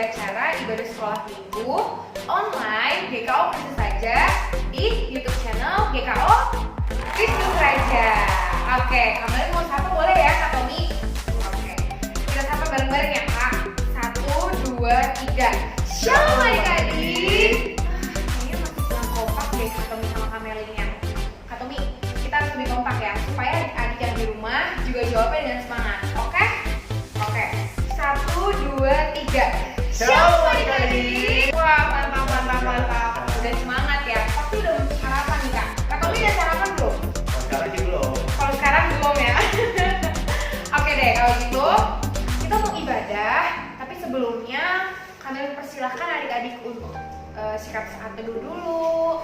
acara ibadah sekolah minggu online GKO Kristus Raja di YouTube channel GKO Kristus Raja. Oke, kalian mau sapa boleh ya Kak Tommy? Oke, kita sapa bareng-bareng ya Kak. 1, 2, 3. Shalom adik-adik. Kayaknya masih kurang kompak deh Kak Tommy sama Kamelinnya. Kak Tommy, kita harus lebih kompak ya supaya adik-adik yang di rumah juga jawabnya dengan semangat. Oke? Oke. 1, 2, 3. Shalom adik-adik. Wah, mantap. Udah semangat ya. Pasti udah sarapan nih Kak. Kak Tommy udah sarapan belum? Sekarang sih belum. Kalau sekarang belum ya. Oke deh, kalau gitu kita mau ibadah, tapi sebelumnya kami persilahkan adik-adik untuk sikap saat teduh dulu,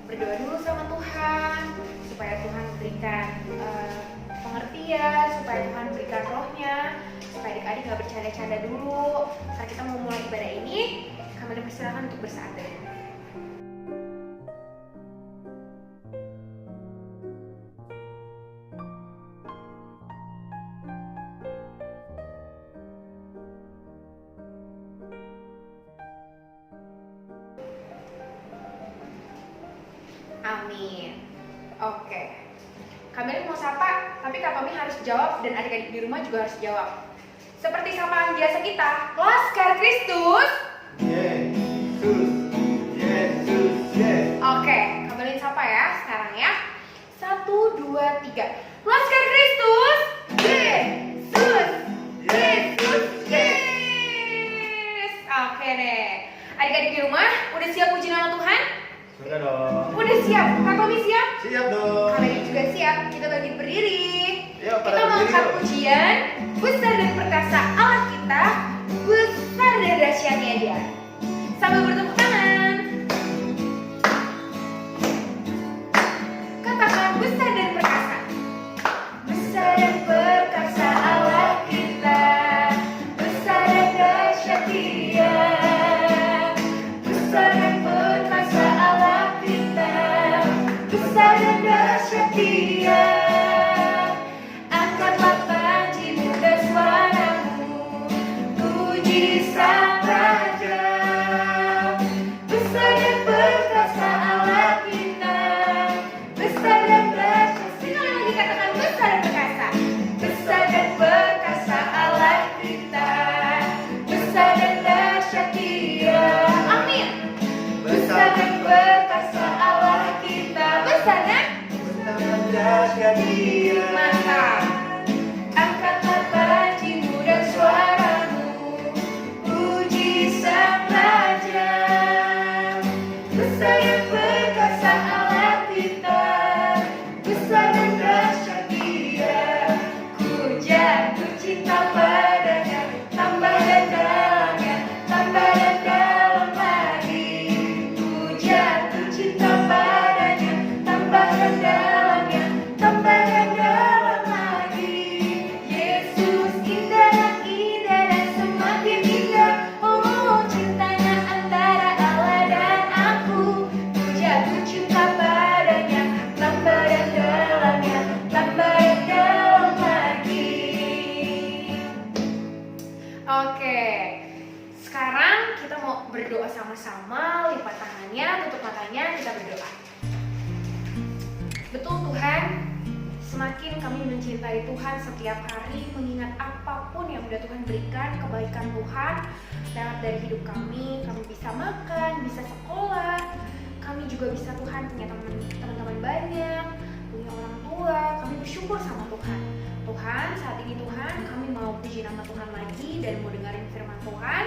berdoa dulu sama Tuhan, supaya Tuhan berikan pengertian, supaya Tuhan berikan rohnya, supaya adik-adik gak bercanda-canda dulu. Saat kita mau mulai ibadah ini, kami persilahkan untuk bersaat teduh. Amin. Oke. Kami mau sapa, tapi Kak Tommy harus jawab dan adik-adik di rumah juga harus jawab. Seperti sapaan biasa kita, Laskar Kristus. Yesus. Oke, kembali sapa ya sekarang ya. 1, 2, 3. Laskar Kristus. Yesus. Yes. Oke deh. Adik-adik di rumah, udah siap puji nama Tuhan? Sudah dong. Udah siap? Kak Tommy siap? Siap dong. Kalian juga siap? Kita bagi berdiri. Yuk, pada Kita berdiri mengangkat yuk. pujian besar dan perkasa Allah kita, besar dan dahsyatnya Dia. Sambil bertepuk tangan. Katakan besar dan perkasa. Besar dan perkasa Allah kita, besar dan dahsyat Dia. Besar dan perkasa Allah kita, besar dan dahsyat Dia. Angkatlah panjimu dan suaramu, puji Sang Raja. Besar dan perkasa Allah kita, besar dan dahsyat. Sekali lagi katakan besar dan perkasa. Besar dan perkasa Allah kita, besar dan dahsyat Dia. Amin. Besar dan perkasa Allah kita, besar dan Dahsyat Dia. mantap. Angkatlah panjimu dan suaramu, puji Sang Raja. Besar dan perkasa Allah kita, besar dan dahsyat Dia. Ku jatuh cinta padanya, tambah dan dalamnya, tambah dan dalam lagi. Ku jatuh cinta padanya, tambah dan dalamnya, tambah dan dalam lagi. Yesus indah dan semakin indah. Oh, cintanya antara Allah dan aku. Ku jatuh cinta padanya, tambah dan dalamnya, tambah dan dalam lagi. Oke, sekarang kita mau berdoa sama-sama. Lipat tangannya, tutup matanya, kita berdoa. Betul Tuhan, semakin kami mencintai Tuhan setiap hari, mengingat apapun yang sudah Tuhan berikan, kebaikan Tuhan lewat dari hidup kami bisa makan, bisa sekolah, kami juga bisa Tuhan punya teman-teman banyak, punya orang tua, kami bersyukur sama Tuhan. Tuhan, saat ini Tuhan, kami mau puji nama Tuhan lagi dan mau dengerin firman Tuhan.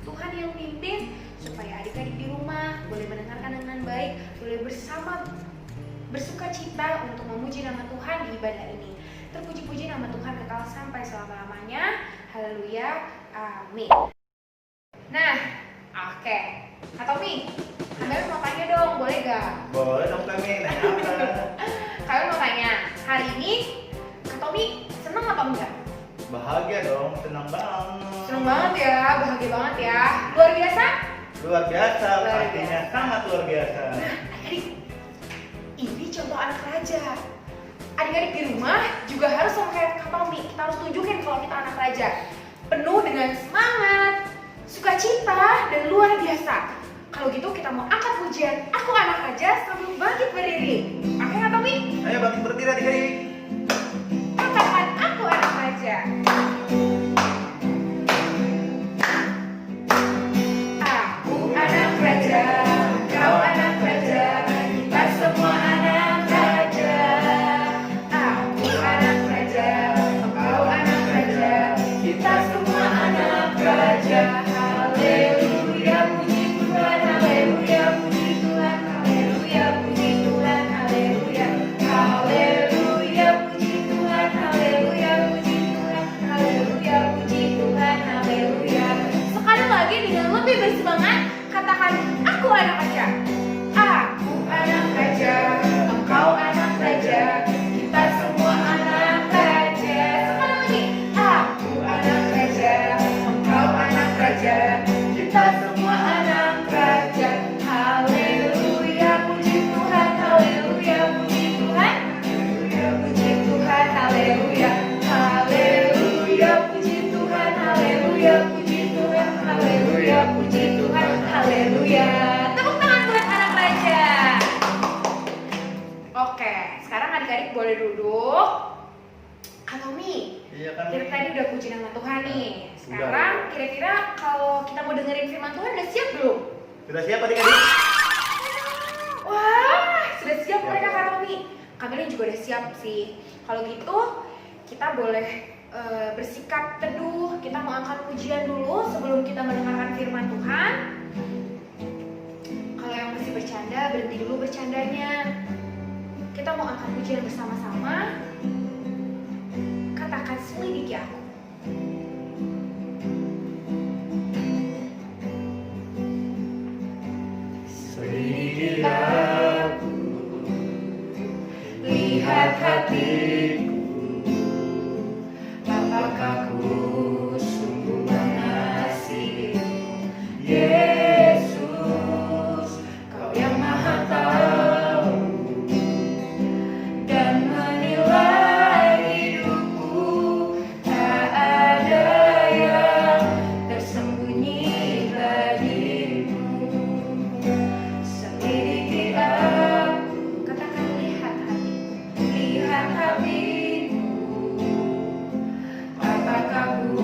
Tuhan yang pimpin supaya adik-adik di rumah boleh mendengarkan dengan baik, boleh bersama bersuka cita untuk memuji nama Tuhan di ibadah ini. Terpuji-puji nama Tuhan kekal sampai selama-lamanya. Haleluya. Amin. Nah, oke. Kak Tommy, kalian mau tanya dong, boleh gak? Boleh dong kami, nanya apa? Kalian mau tanya, hari ini Kak Tommy seneng apa enggak? Bahagia dong, senang banget. Seneng banget ya, bahagia banget ya. Luar biasa? Luar biasa, Luar pastinya biasa. sangat luar biasa. Nah, adik-adik, ini contoh anak raja. Adik-adik di rumah juga harus sama kayak Kak Tommy. Kita harus tunjukin kalau kita anak raja. Penuh dengan semangat, sukacita, bisa. Kalau gitu kita mau angkat pujian Aku Anak Raja sambil bangkit berdiri. Oke nggak Tommy? Ayo bangkit berdiri adik-adik. Katakan Aku Anak Raja. Aku anak raja, kau anak raja, kita semua anak raja. Aku anak raja, kau anak raja, kita semua anak raja. Haleluya, puji Tuhan, haleluya, puji Tuhan, haleluya, puji Tuhan, haleluya. Haleluya, puji Tuhan, haleluya, puji Tuhan, haleluya, puji Tuhan, haleluya. Sekali lagi dengan lebih bersemangat, katakan Aku anak raja. Aku anak raja, engkau anak raja, kita semua anak raja. Sekali lagi, aku anak raja, engkau anak raja, kita semua anak raja. Haleluya, puji Tuhan, haleluya, puji Tuhan, haleluya, puji Tuhan, haleluya. Haleluya, puji Tuhan, haleluya, puji Tuhan, haleluya, puji Tuhan, haleluya. Tepuk tangan buat anak raja. Oke, sekarang adik-adik boleh duduk. Kak Tommy, Iya kan? kita tadi udah puji nama Tuhan nih. Sekarang kira-kira kalau kita mau dengerin firman Tuhan udah siap belum? Sudah siap adik-adik? Wah, sudah siap mereka Kak Tommy. Kami juga udah siap sih. Kalau gitu kita boleh bersikap teduh. Kita mau angkat pujian dulu sebelum kita mendengarkan firman Tuhan. Kalau yang masih bercanda, berhenti dulu bercandanya. Kita mau angkat pujian bersama-sama. Katakan selidiki aku. Selidiki aku, lihat hatiku, apakah ku sungguh mengasihimu, Yesus, Kau yang Maha Tahu dan menilai hidupku. Tak ada yang tersembunyi bagimu. Selidiki aku, katakan lihat hatiku, lihat hatiku, apakah ku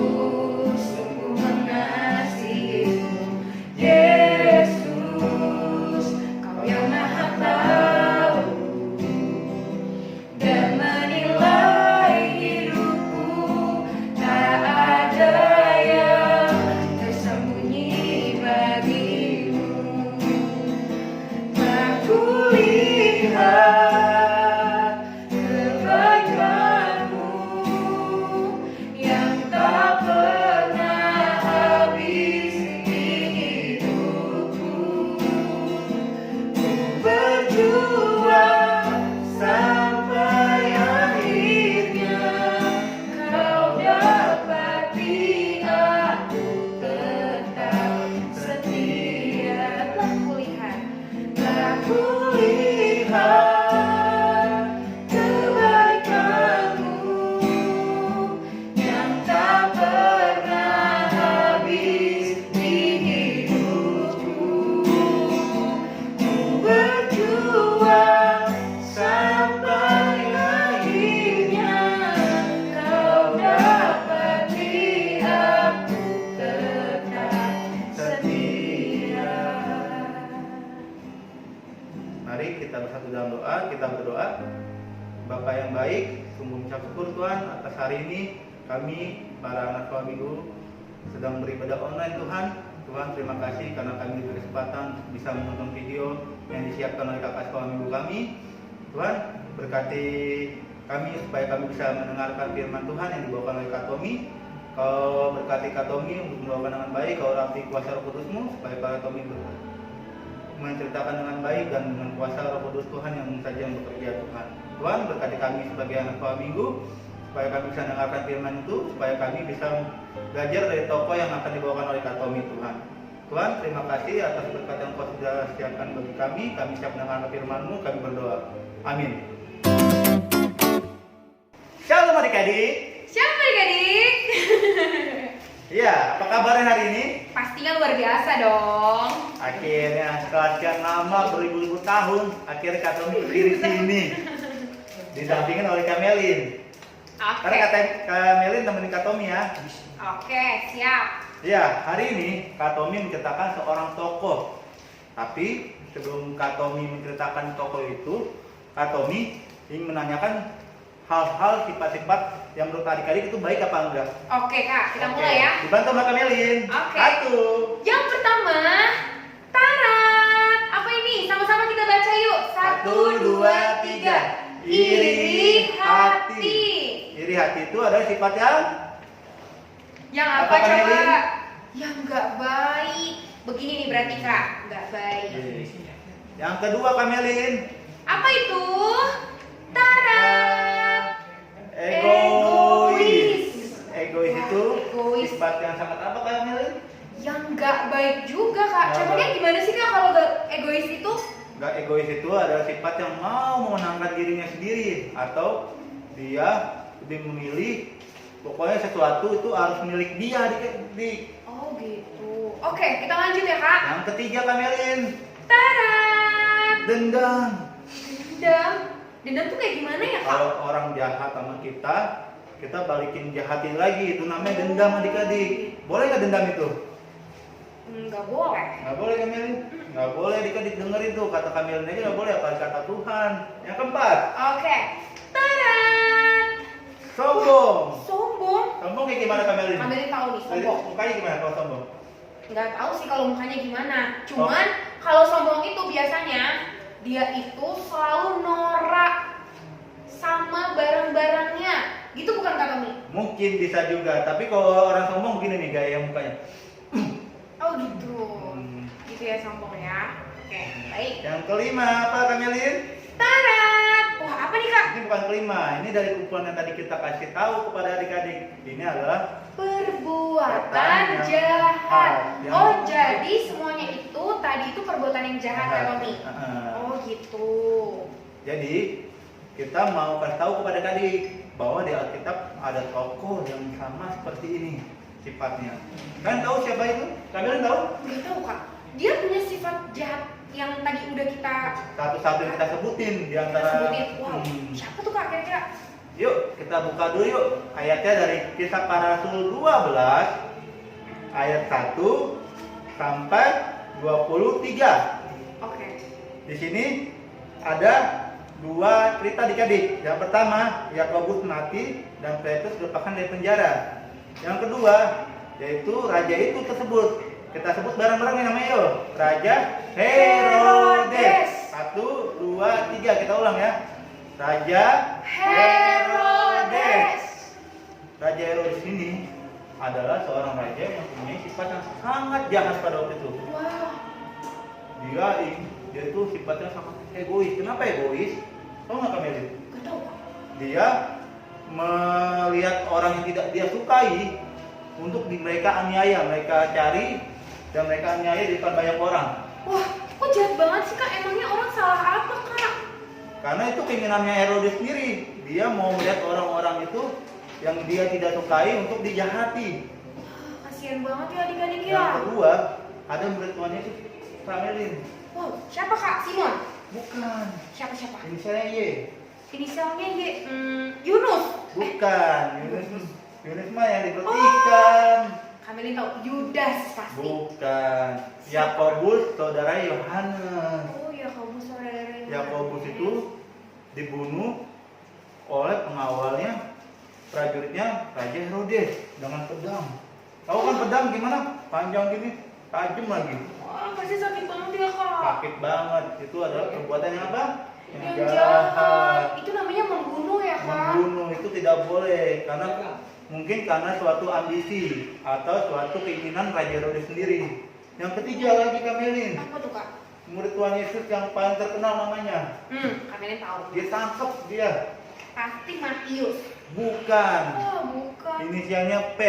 sungguh mengasihimu, Yesus, Kau yang Maha Tahu dan menilai hidupku. Tak ada yang tersembunyi bagimu. Aku lihat kebaikan-Mu yang tak pernah habis di hidupku. Ku berjuang sampai akhirnya Kau dapati aku tetap setia. Telah kulihat kebaikan-Mu yang tak pernah habis di hidupku. Ku berjuang sampai akhirnya Kau dapati aku tetap setia. Mari kita bersatu dalam doa, kita berdoa. Bapa yang baik, sungguh mengucap syukur Tuhan atas hari ini kami para anak sekolah minggu sedang beribadah online Tuhan. Tuhan terima kasih karena kami diberi kesempatan bisa menonton video yang disiapkan oleh kakak sekolah minggu kami. Tuhan berkati kami supaya kami bisa mendengarkan firman Tuhan yang dibawakan oleh Kak Tommy. Kau berkati Kak Tommy untuk membawakan dengan baik, Kau rapi kuasa Roh Kudus-Mu supaya Kak Tommy menceritakan dengan baik dan dengan kuasa Roh Kudus Tuhan yang saja yang bekerja Tuhan. Tuhan berkati kami sebagai anak sekolah minggu supaya kami bisa mendengarkan firman itu, supaya kami bisa belajar dari tokoh yang akan dibawakan oleh Kak Tommy Tuhan. Tuhan terima kasih atas berkat yang Kau sudah siapkan bagi kami siap mendengarkan firman-Mu, kami berdoa. Amin. Shalom adik-adik. Shalom adik-adik. Iya, apa kabarnya hari ini? Pastinya luar biasa dong. Akhirnya setelah sekian lama beribu-ribu tahun, akhirnya Kak Tommy berdiri di sini. Didampingin oleh Kak Melin. Karena Kak Melin temenin Kak Tommy ya. Oke, siap. Ya, hari ini Kak Tommy menceritakan seorang tokoh. Tapi sebelum Kak Tommy menceritakan tokoh itu, Kak Tommy ingin menanyakan hal-hal sifat-sifat yang menurut adik-adik itu baik apa enggak? Oke Kak, kita mulai ya. Dibantu sama Kak Melin. Oke. Satu. Yang pertama, tarat. Apa ini? Sama-sama kita baca yuk. 1, 2, 3. Iri hati. Iri hati itu adalah sifat Yang apa Apa, Kak coba? Melin? Yang nggak baik. Begini nih berarti Kak, nggak baik. yang kedua Kak Melin. Apa itu? Tarat. Egois. Egois Wah, itu egois. sifat yang sangat apa Kak Melin? Yang nggak baik juga Kak. Nggak Contohnya baik. gimana sih Kak kalau nggak egois itu? Gak egois itu adalah sifat yang mau memenangkan dirinya sendiri atau dia lebih memilih pokoknya sesuatu itu harus milik dia di. Oh gitu. Oke, kita lanjut ya Kak. Yang ketiga Kak Melin, Tarat. dendam. Dendam. Dendam tuh kayak gimana ya Kak? Kalau orang jahat sama kita balikin jahatin lagi, itu namanya dendam adik-adik. Boleh nggak dendam itu? Nggak boleh. Nggak boleh Kak Melin. Nggak boleh adik-adik dengerin tuh kata Kak Melin aja nggak boleh, apalagi kata Tuhan. Yang keempat, Oke. Tarat. sombong. Sombong. Sombong kayak gimana Kak Melin? Kak Melin tahu nih sombong. Mukanya gimana kalau sombong? Nggak tahu sih kalau mukanya gimana. Cuman kalau sombong itu biasanya dia itu selalu norak sama barang-barangnya. Gitu bukan Kak Tommy? Mungkin bisa juga, tapi kalau orang sombong begini nih gaya mukanya. Oh gitu. Hmm. Gitu ya sombong ya. Oke, baik. Yang kelima apa Kak Melin? Tarat. Wah, apa nih Kak? Ini bukan kelima, ini dari kumpulan yang tadi kita kasih tahu kepada adik-adik. Ini adalah Perbuatan yang jahat. yang- Oh, jadi semuanya itu tadi itu perbuatan yang jahat Kak Tommy. Heeh. Oh gitu. Jadi kita mau kasih tahu kepada adik bahwa di Alkitab ada tokoh yang sama seperti ini sifatnya. Kalian tahu siapa itu? Kalian tahu? Nggak tahu Kak. Dia punya sifat jahat yang tadi udah kita Satu-satu yang kita sebutin di antara. sebutin. Wow, siapa tuh Kak kira-kira? Yuk kita buka dulu yuk ayatnya dari Kisah Para Rasul 12 ayat 1 sampai 23. Oke. Di sini ada dua cerita adik-adik. Yang pertama, Yakobus mati dan Petrus dilepaskan dari penjara. Yang kedua, yaitu raja itu tersebut. Kita sebut bareng-bareng namanya yuk. Raja Herodes. 1, 2, 3. Kita ulang ya. Raja Herodes. Raja Herodes ini adalah seorang raja yang mempunyai sifat yang sangat jahat pada waktu itu. Wah. Dia itu sifatnya sangat egois. Kenapa egois? Tahu nggak Kak Melin? Nggak tahu Kak. Dia melihat orang yang tidak dia sukai untuk mereka aniaya, mereka cari dan mereka aniaya di depan banyak orang. Wah, kok jahat banget sih Kak? Emangnya orang salah apa Kak? Karena itu keinginannya Herodes sendiri. Dia mau melihat orang-orang itu yang dia tidak sukai untuk dijahati. Wah, kasihan banget ya adik-adik ya. Yang kedua, ada murid tuannya itu Kak Melin. Wow, siapa Kak? Simon? Bukan. Siapa? Inisialnya Y. Inisialnya Y. Yunus. Bukan. Yunus mah yang diperhatikan. ikan. Kami tahu Yudas pasti. Bukan. Yakobus saudara Yohanes. Oh ya, kamu saudara Yakobus itu dibunuh oleh pengawalnya, prajuritnya Raja Herodes dengan pedang. Tahu kan pedang gimana? Panjang gini, tajam lagi. Wah, pasti sakit banget ya Kak. Sakit banget. Itu adalah perbuatan yang apa? Yang jahat. Itu namanya membunuh ya Kak. Membunuh itu tidak boleh karena mungkin karena suatu ambisi atau suatu keinginan Raja Herodes sendiri. Yang ketiga lagi Kak Melin, Apa tuh Kak? murid Tuhan Yesus yang paling terkenal namanya. Kalian tahu. Ditangkap dia. Pasti Matius. Bukan. Oh, bukan. Inisialnya P.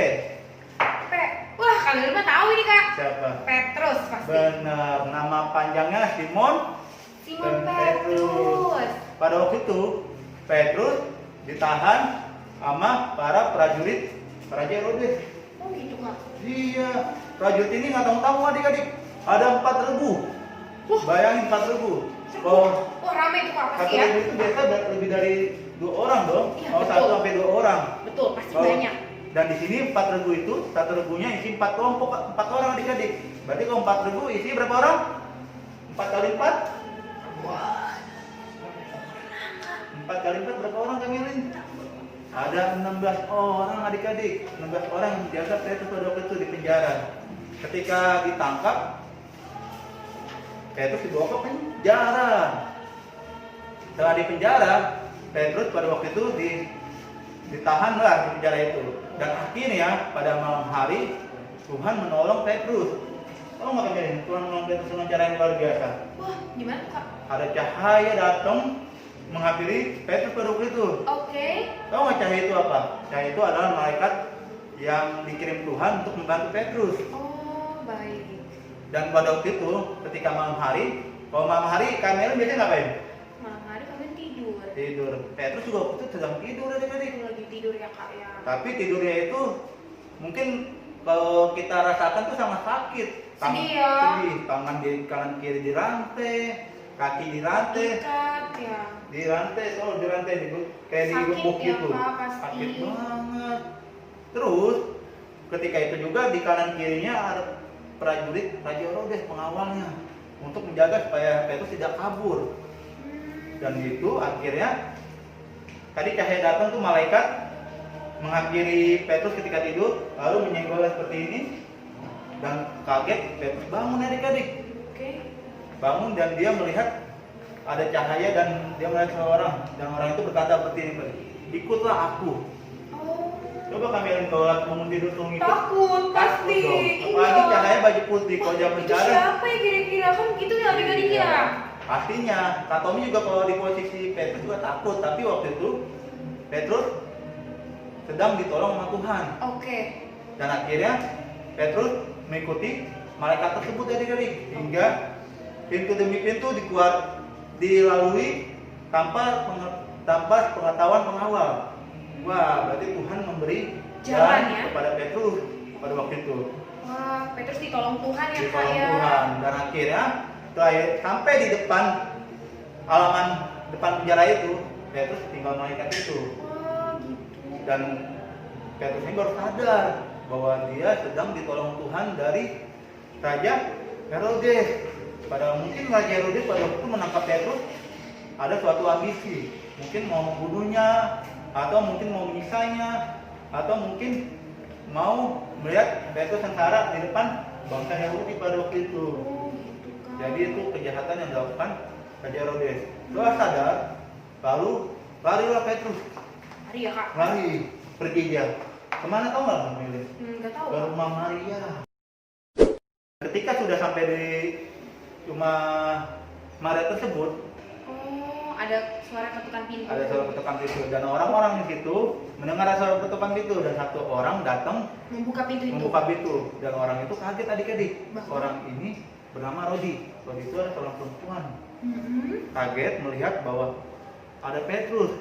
Wah, kalian mah tahu ini Kak. Siapa? Petrus pasti. Benar. Nama panjangnya Simon Simon dan Petrus. Pada waktu itu Petrus ditahan sama para prajurit Raja Herodes. Oh gitu kak. Iya, prajurit ini nggak tahu-tahu adik-adik. Ada 4 regu. Wah. Bayangin 4 regu. Oh, rame itu kak pasti Satu ya. regu itu biasa lebih dari 2 orang dong. Iya, Oh, betul. 1 sampai 2 orang. Betul, pasti Oh, banyak. Dan di sini 4 regu itu, satu regunya isi 4 kelompok, 4 orang adik-adik. Berarti kalau 4 regu isi berapa orang? 4 kali 4? Wah. 4 kali 4 berapa orang Kamilin? Ada 16 orang adik-adik. 16 orang yang biasa Petrus pada waktu itu di penjara. Ketika ditangkap, Petrus dibawa ke penjara. Setelah di penjara, Petrus pada waktu itu ditahan lah di penjara itu. Dan akhirnya pada malam hari Tuhan menolong Petrus. Tahu nggak Kamilin? Tuhan menolong Petrus dengan cara yang luar biasa. Wah, gimana tuh kak? Ada cahaya datang menghampiri Petrus pada waktu itu. Oke. Tahu nggak cahaya itu apa? Cahaya itu adalah malaikat yang dikirim Tuhan untuk membantu Petrus. Oh, baik. Dan pada waktu itu, ketika malam hari, kalau malam hari Kamilin biasanya ngapain? Malam hari kalian tidur. Tidur. Petrus juga waktu itu sedang tidur adik-adik. Lagi tidur ya kak ya. Tapi tidurnya itu mungkin kalau kita rasakan tuh sangat sakit. Sedih ya. Sedih. Tangan di kanan kiri dirantai, kaki dirantai. Ikat ya. Dirantai, kayak Sakit digembok ya, gitu. Kak, pasti. Sakit banget. Terus ketika itu juga di kanan kirinya ada prajurit Raja Herodes pengawalnya untuk menjaga supaya Petrus tidak kabur. Dan itu akhirnya tadi cahaya datang tuh malaikat menghampiri Petrus ketika tidur, lalu menyenggolnya seperti ini dan kaget Petrus bangun adik-adik. Oke. Bangun dan dia melihat ada cahaya dan dia melihat seorang dan orang itu berkata seperti ini, ikutlah aku. Oh. Coba kami kalau bangun tidur tuh ngikut. Takut pasti. Takut dong. Apalagi cahaya baju putih kalau zaman Itu sekarang. siapa ya kira-kira kan gitu ya adik-adik ya? Pastinya, Kak Tommy juga kalau di posisi Petrus juga takut, tapi waktu itu Petrus sedang ditolong sama Tuhan. Oke. Dan akhirnya Petrus mengikuti malaikat tersebut adik-adik hingga pintu demi pintu dilalui tanpa pengetahuan pengawal. Wah, berarti Tuhan memberi Jalan ya? kepada Petrus pada waktu itu. Wah, Petrus ditolong Tuhan ya kak Ditolong ya. Tuhan dan akhirnya setelah sampai di depan halaman depan penjara itu, Petrus tinggal malaikat itu. Oh gitu. Dan Petrus ini baru sadar bahwa dia sedang ditolong Tuhan dari Raja Herodes. Pada mungkin Raja Herodes pada waktu itu menangkap Petrus ada suatu ambisi, mungkin mau membunuhnya, atau mungkin mau menyiksa, atau mungkin mau melihat Petrus sengsara di depan bangsa Yahudi pada waktu itu. Oh gitu kak. Jadi itu kejahatan yang dilakukan Raja Herodes. Setelah sadar, lalu larilah Petrus, Hari ya kak? lari pergi dia. Kemana tahu nggak memilih? Nggak tahu. Ke rumah Maria. Ketika sudah sampai di rumah Maria tersebut, Oh, ada suara ketukan pintu. ada suara ketukan pintu dan orang-orang di situ mendengar ada suara ketukan pintu dan satu orang datang Membuka pintu itu. membuka pintu dan orang itu kaget adik-adik. Bahwa? Orang ini bernama Rodi. Rodi itu adalah seorang perempuan. Kaget melihat bahwa ada Petrus.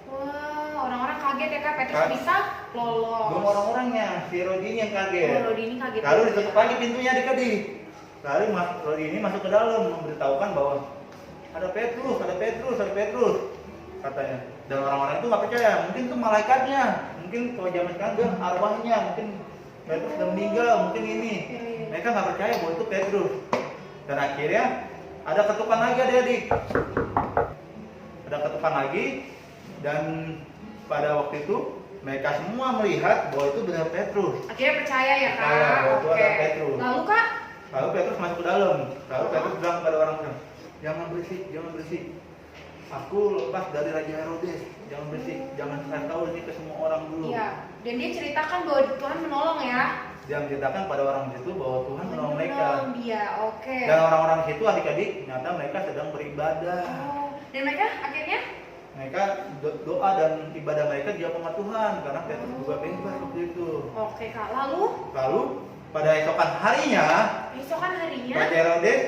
Wah, orang-orang kaget ya kak. Petrus Kak- bisa lolos. Belum orang-orangnya, si Rodi ini yang kaget. Oh, Rodi ini kaget. Lalu ditutup lagi pintunya adik-adik. Lalu Rodi ini masuk ke dalam memberitahukan bahwa ada Petrus, ada Petrus, ada Petrus katanya. Dan orang-orang itu nggak percaya, mungkin itu malaikatnya, mungkin kalau zaman sekarang dia arwahnya, mungkin Petrus sudah meninggal, mungkin ini. Iya. Mereka nggak percaya bahwa itu Petrus. Dan akhirnya ada ketukan lagi adik-adik. Ada ketukan lagi dan pada waktu itu mereka semua melihat bahwa itu benar Petrus. Akhirnya percaya ya kak. Percaya bahwa itu Oke. ada Petrus. Lalu kak? Lalu Petrus masuk ke dalam. Lalu Petrus bilang kepada orang, jangan berisik, jangan berisik. Aku lepas dari Raja Herodes. Jangan berisik, jangan kasih tahu ini ke semua orang dulu. Iya. Dan dia ceritakan bahwa Tuhan menolong ya. Dia menceritakan pada orang itu bahwa Tuhan menolong mereka. Menolong dia. Oke. Dan orang-orang itu adik-adik, ternyata mereka sedang beribadah. Oh. Dan mereka akhirnya? Mereka doa dan ibadah mereka dijawab sama Tuhan karena Petrus juga bebas waktu itu. Oke kak. Lalu? Lalu pada esokan harinya, Besokan harinya? Raja Herodes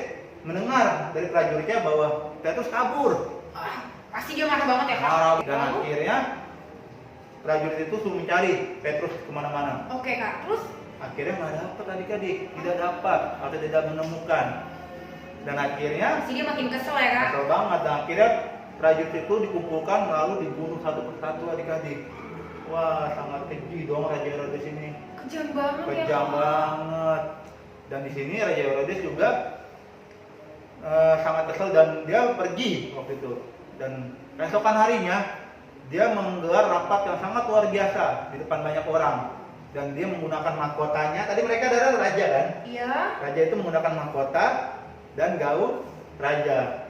mendengar dari prajuritnya bahwa Petrus kabur. Ah, pasti dia marah banget ya kak. Marah dan Lalu? akhirnya prajurit itu suruh mencari Petrus kemana-mana. Oke Kak, terus? Akhirnya nggak dapat adik-adik, tidak dapat atau tidak menemukan. Dan akhirnya Pasti dia makin kesel ya Kak? kesel banget. Dan akhirnya prajurit itu dikumpulkan lalu dibunuh satu persatu adik-adik. Wah, sangat keji dong Raja Herodes ini. Kejam banget ya Kejam Kak? banget. Dan di sini Raja Herodes juga sangat kesal dan dia pergi waktu itu. Dan keesokan harinya dia menggelar rapat yang sangat luar biasa di depan banyak orang. Dan dia menggunakan mahkotanya. Tadi mereka adalah raja kan? Iya. Raja itu menggunakan mahkota dan gaun raja.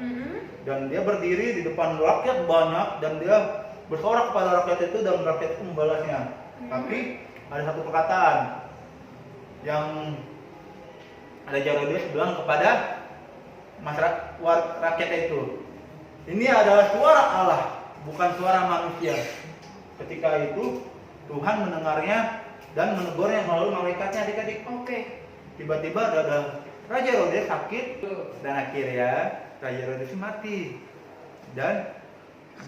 Dan dia berdiri di depan rakyat banyak dan dia bersorak kepada rakyat itu dan rakyat itu membalasnya. Tapi ada satu perkataan yang Raja Herodes bilang kepada masyarakat rakyat itu, ini adalah suara Allah, bukan suara manusia. Ketika itu Tuhan mendengarnya dan menegurnya melalui malaikatnya adik-adik. Oke. Tiba-tiba ada Raja Herodes sakit dan akhirnya Raja Herodes mati. Dan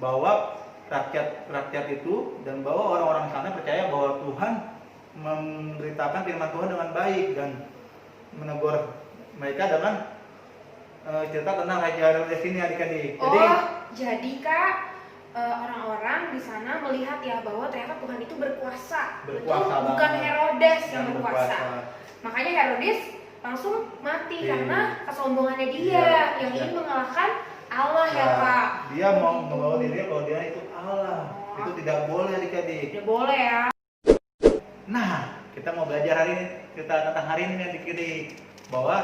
bawa rakyat itu dan bawa orang-orang sana percaya bahwa Tuhan memberitakan firman Tuhan dengan baik dan menegur mereka dengan cerita tentang Raja Herodes ini adik-adik. Jadi Kak, orang-orang di sana melihat ya bahwa ternyata Tuhan itu berkuasa. Berkuasa Betul, bukan banget. Herodes yang berkuasa. Makanya Herodes langsung mati Iya. karena kesombongannya dia Iya, yang iya. ingin mengalahkan Allah ya Kak. Dia mau Begitu. membawa diri kalau dia itu Allah. Itu tidak boleh adik-adik. Tidak boleh ya. Nah, kita mau belajar hari ini, cerita tentang hari ini adik-adik, bahwa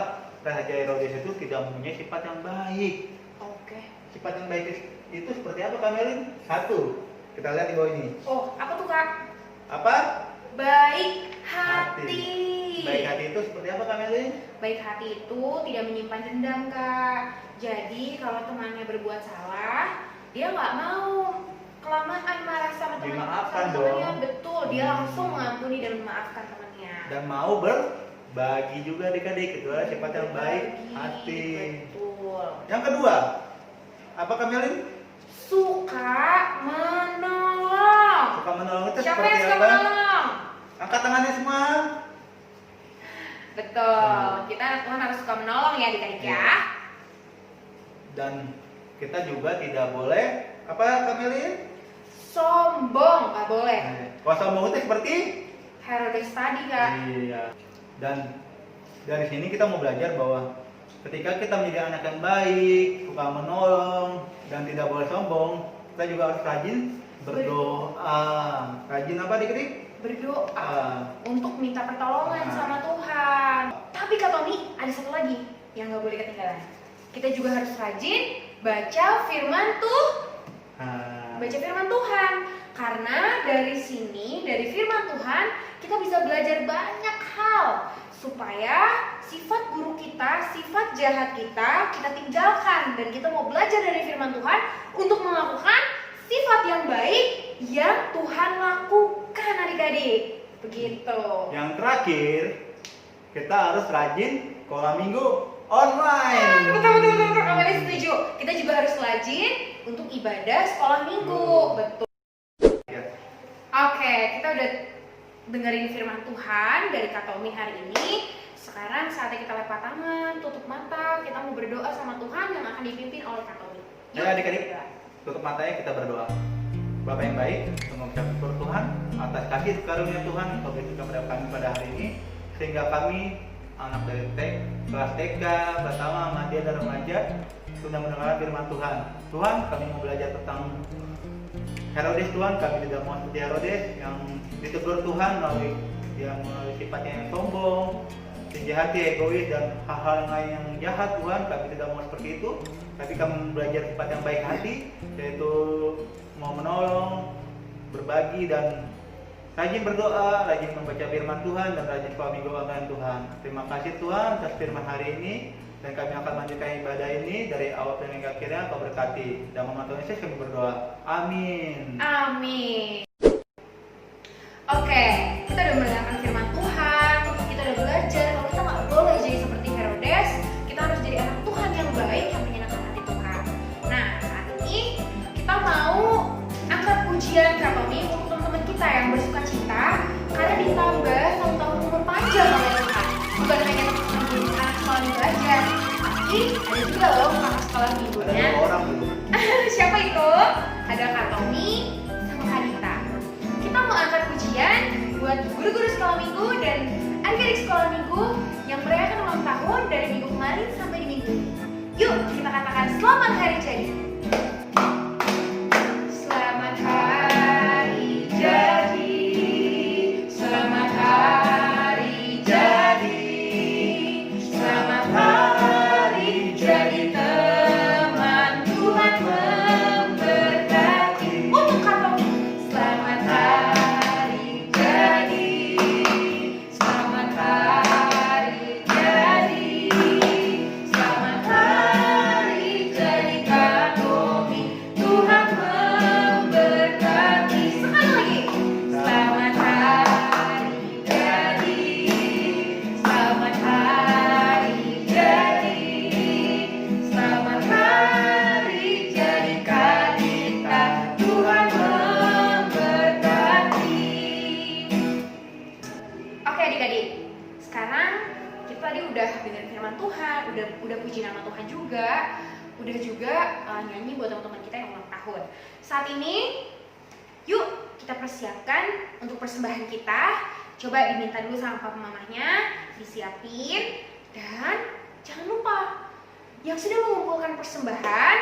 Raja Herodes itu tidak mempunyai sifat yang baik. Oke. Sifat yang baik itu seperti apa Kamelin? Satu, kita lihat di bawah ini. Oh, apa tuh Kak? Apa? Baik hati. Baik hati itu seperti apa Kamelin? Baik hati itu tidak menyimpan dendam Kak. Jadi kalau temannya berbuat salah, dia nggak mau kelamaan marah sama Dimaafkan temannya. dong. Betul, dia langsung mengampuni dan memaafkan temannya. Dan mau berbagi juga adik-adik, itu adalah sifat yang baik Berbagi, hati. Betul. Yang kedua, apa Kamelin? Suka menolong. Suka menolong itu Siapa seperti yang suka apa? menolong? Angkat tangannya semua. Betul, kita anak Tuhan harus suka menolong ya adik-adik ya. Dan kita juga tidak boleh apa Kamelin? Sombong, nggak boleh. Kalau sombong itu seperti Herodes tadi Kak. iya. Dan dari sini kita mau belajar bahwa ketika kita menjadi anak yang baik, suka menolong dan tidak boleh sombong, kita juga harus rajin berdoa. Rajin apa adik-adik? Berdoa untuk minta pertolongan Ah. sama Tuhan. Tapi Kak Tommy, ada satu lagi yang nggak boleh ketinggalan. Kita juga harus rajin baca firman baca firman Tuhan. Karena dari sini, dari firman Tuhan, kita bisa belajar banyak hal supaya sifat buruk kita, sifat jahat kita tinggalkan dan kita mau belajar dari firman Tuhan untuk melakukan sifat yang baik yang Tuhan lakukan adik-adik. Begitu. Yang terakhir, kita harus rajin sekolah minggu online. Betul. Kami setuju. Kita juga harus rajin untuk ibadah sekolah minggu. Betul. Ya. Oke, kita udah dengerin firman Tuhan dari Kak Tommy hari ini. Sekarang saatnya kita lepas tangan, tutup mata, kita mau berdoa sama Tuhan yang akan dipimpin oleh Kak Tommy. Yuk, Ya, adik-adik. berdoa. Tutup matanya, kita berdoa. Bapak yang baik, mengucap syukur Tuhan atas kasih karunia Tuhan yang kau berikan kepada kami pada hari ini, sehingga kami anak dari kelas TK, pertama, Madya dan remaja sudah mendengar firman Tuhan. Tuhan, kami mau belajar tentang Herodes Tuhan, kami tidak mau seperti Herodes yang ditegur Tuhan melalui sifatnya yang sombong, tinggi hati, egois dan hal-hal yang lain yang jahat. Tuhan, kami tidak mau seperti itu, tapi kami belajar sifat yang baik hati, yaitu mau menolong, berbagi dan rajin berdoa, rajin membaca firman Tuhan dan rajin sekolah minggu online Tuhan. Terima kasih Tuhan atas firman hari ini dan kami akan melanjutkan ibadah ini dari awal dan hingga akhirnya. Kau berkati. Dan Tuhan Yesus kami berdoa. Amin. Amin. Oke, kita udah mendengarkan firman Tuhan, kita udah belajar kalau kita nggak boleh jadi seperti Herodes, kita harus jadi anak Tuhan yang baik yang menyenangkan hati Tuhan. Nah, saat ini kita mau angkat pujian Kak Tommy untuk teman-teman kita lagi ada juga loh kakak sekolah Ada minggunya. 2 orang tuh. Siapa itu? Ada Kak Tommy sama Kak Dita. Kita mau angkat pujian buat guru-guru sekolah minggu dan adik-adik sekolah minggu yang merayakan ulang tahun dari minggu kemarin sampai di minggu ini. Yuk kita katakan selamat hari jadi. Selamat hari jadi. Selamat hari jadi. Selamat hari jadi teman, Tuhan memberkati. Untuk Kak Tommy. Selamat hari jadi. Selamat hari jadi. Selamat hari jadi Kak Tommy, Tuhan memberkati. Sekali lagi. Selamat hari jadi. Selamat hari jadi. Selamat hari jadi Kak Dita, Tuhan memberkati. Oke adik-adik, sekarang kita tadi udah dengar firman Tuhan, udah puji nama Tuhan juga, udah juga nyanyi buat teman-teman kita yang ulang tahun. Saat ini, yuk kita persiapkan untuk persembahan kita. Coba diminta dulu sama papa mamanya, disiapin, dan jangan lupa yang sudah mengumpulkan persembahan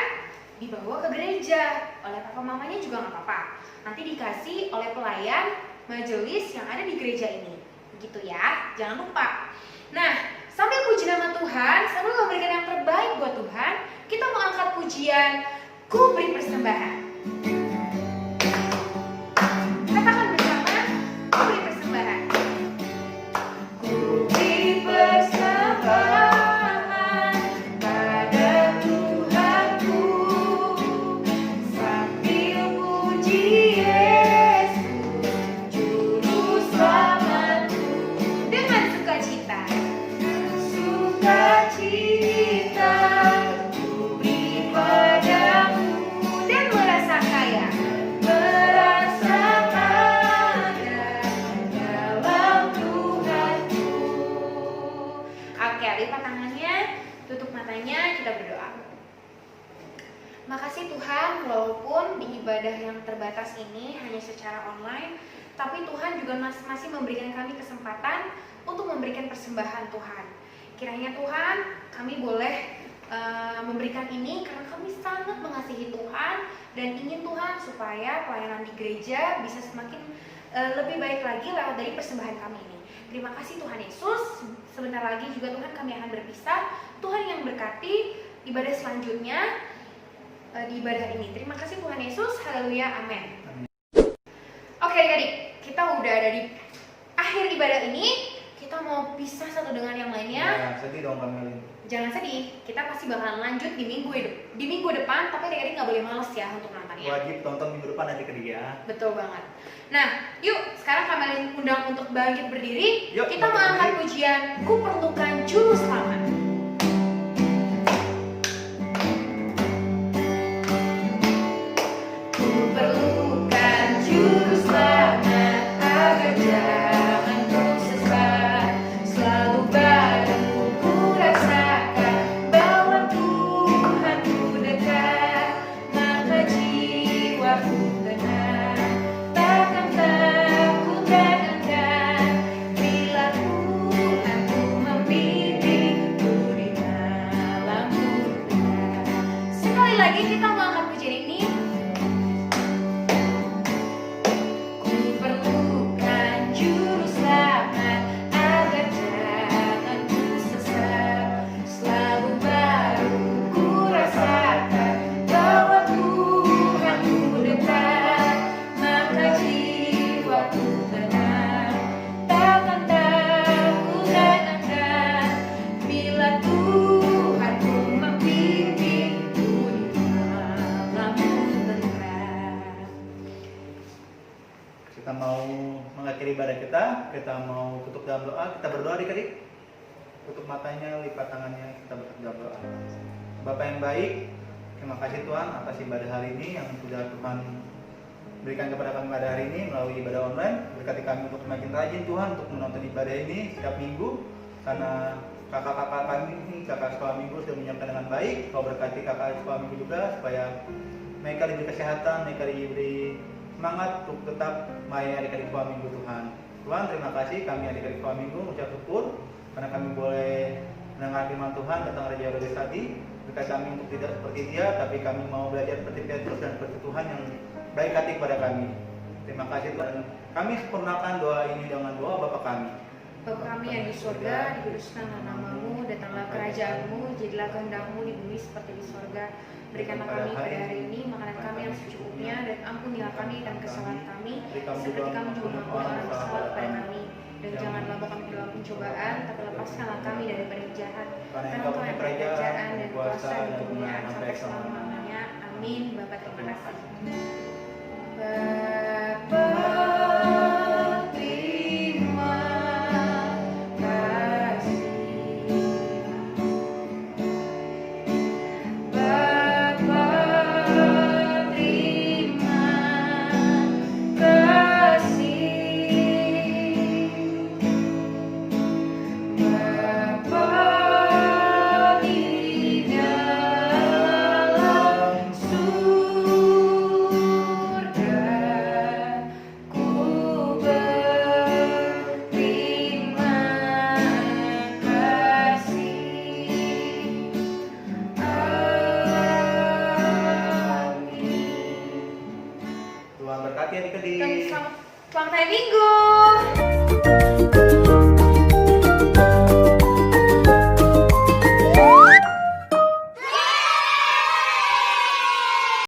dibawa ke gereja oleh papa mamanya juga nggak apa-apa. Nanti dikasih oleh pelayan majelis yang ada di gereja ini. Begitu ya, jangan lupa. Nah, sambil puji nama Tuhan, sambil memberikan yang terbaik buat Tuhan, kita mau angkat pujian Ku Beri Persembahan. Katakan bersama, Ku Beri Persembahan. Ku beri persembahan pada Tuhanku, sambil puji Yesus, Juru Selamatku. Dengan sukacita, sukacita ku beri padamu, dan merasa kaya dalam Tuhanku. Oke, lipat tangannya, tutup matanya, kita berdoa. Makasih Tuhan, walaupun di ibadah yang terbatas ini hanya secara online, tapi Tuhan juga masih memberikan kami kesempatan untuk memberikan persembahan Tuhan. Kiranya Tuhan, kami boleh memberikan ini karena kami sangat mengasihi Tuhan dan ingin Tuhan supaya pelayanan di gereja bisa semakin lebih baik lagi lewat dari persembahan kami ini. Terima kasih Tuhan Yesus. Sebentar lagi juga Tuhan kami akan berpisah. Tuhan yang berkati ibadah selanjutnya di ibadah ini. Terima kasih Tuhan Yesus. Haleluya. Amin. Oke adik-adik, kita udah ada di akhir ibadah ini. Kita mau pisah satu dengan yang lainnya. Jangan sedih dong Kamelin. Jangan sedih, kita pasti bakalan lanjut di minggu depan. Tapi adik-adik nggak boleh males ya untuk nontonnya. Wajib tonton minggu depan nanti ke dia. Betul banget. Nah, yuk sekarang Kamelin undang untuk bangkit berdiri. Yuk, Kita mau angkat pujian Ku Perlukan Juru Selamat. Ku perlukan Juru Selamat agar jangan ku sesat. Selalu baru ku rasakan bahwa Tuhan ku dekat, maka jiwaku tenang. Takkan takut dan enggan bila Tuhan ku membimbingku di malam bulan. Sekali lagi kita mau angkat pujian ini. Ku perlukan Juru Selamat agar jangan ku sesat. Selalu baru ku rasakan bahwa Tuhan ku dekat, maka jiwaku tenang. Takkan takut dan enggan bila Tuhan ku membimbingku di malam tenang. Kita mau mengakhiri ibadah kita mau tutup dalam doa. Kita berdoa adik-adik. Tutup matanya, lipat tangannya, kita berdoa dalam doa. Bapak yang baik, terima kasih Tuhan atas ibadah hari ini yang sudah Tuhan berikan kepada kami pada hari ini melalui ibadah online. Berkati kami untuk semakin rajin Tuhan untuk menonton ibadah ini setiap minggu, karena kakak-kakak kami ini, kakak sekolah minggu sudah menyiapkan dengan baik. Kau berkati kakak sekolah minggu juga supaya mereka diberi kesehatan, mereka diberi semangat untuk tetap melayani adik-adik sekolah minggu Tuhan. Tuhan, terima kasih kami adik-adik sekolah minggu mengucap syukur karena kami boleh mendengar firman Tuhan tentang Raja Herodes tadi. Berkat kami untuk tidak seperti dia, tapi kami mau belajar seperti Petrus dan seperti Tuhan yang baik hati kepada kami. Terima kasih Tuhan. Kami sempurnakan doa ini dengan doa Bapa kami. Bapa kami yang di surga, dikuduskanlah namamu, datanglah kerajaanmu, jadilah kehendakmu di bumi seperti di surga. Berikanlah kami pada hari ini makanan kami yang secukupnya, dan ampunilah kami dan kesalahan kami, seperti kami juga mengampuni orang bersalah kepada kami. Dan janganlah bawa kami dalam pencobaan, tapi lepaskanlah kami daripada yang jahat. Karena Engkau yang kerajaan dan kuasa dan kemuliaan sampai selama-lamanya. Amin. Bapa terima kasih. Bapa terima kasih. Bapa terima kasih. Bapa di dalam surga, ku berterima kasih. Amin. Tuhan berkati adik-adik. Dan selamat ulang tahun minggu.